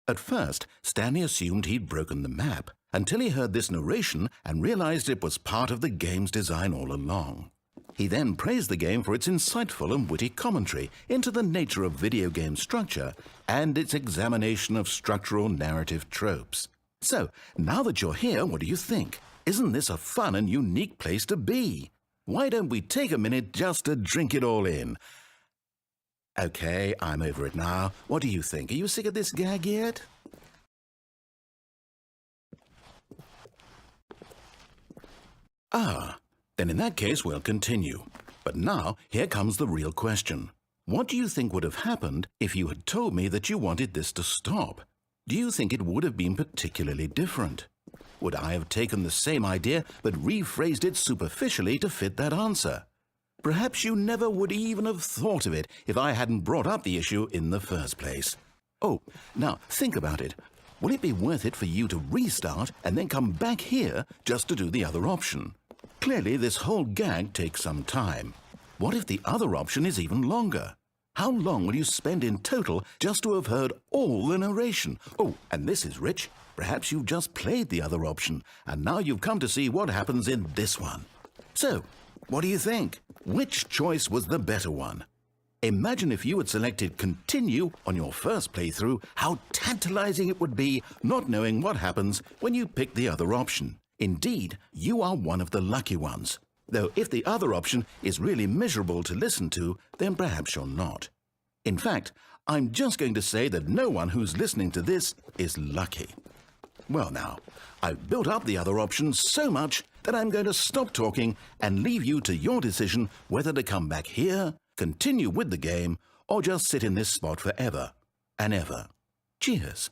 At first, Stanley assumed he'd broken the map until he heard this narration and realized it was part of the game's design all along. He then praised the game for its insightful and witty commentary into the nature of video game structure and its examination of structural narrative tropes. So, now that you're here, what do you think? Isn't this a fun and unique place to be? Why don't we take a minute just to drink it all in? Okay, I'm over it now. What do you think? Are you sick of this gag yet? Then in that case we'll continue. But now, here comes the real question. What do you think would have happened if you had told me that you wanted this to stop? Do you think it would have been particularly different? Would I have taken the same idea but rephrased it superficially to fit that answer? Perhaps you never would even have thought of it if I hadn't brought up the issue in the first place. Oh, now think about it. Will it be worth it for you to restart and then come back here just to do the other option? Clearly, this whole gag takes some time. What if the other option is even longer? How long will you spend in total just to have heard all the narration? Oh, and this is rich. Perhaps you've just played the other option, and now you've come to see what happens in this one. So, what do you think? Which choice was the better one? Imagine if you had selected Continue on your first playthrough, how tantalizing it would be not knowing what happens when you pick the other option. Indeed, you are one of the lucky ones. Though if the other option is really miserable to listen to, then perhaps you're not. In fact, I'm just going to say that no one who's listening to this is lucky. Well now, I've built up the other options so much that I'm going to stop talking and leave you to your decision whether to come back here, continue with the game, or just sit in this spot forever and ever. Cheers.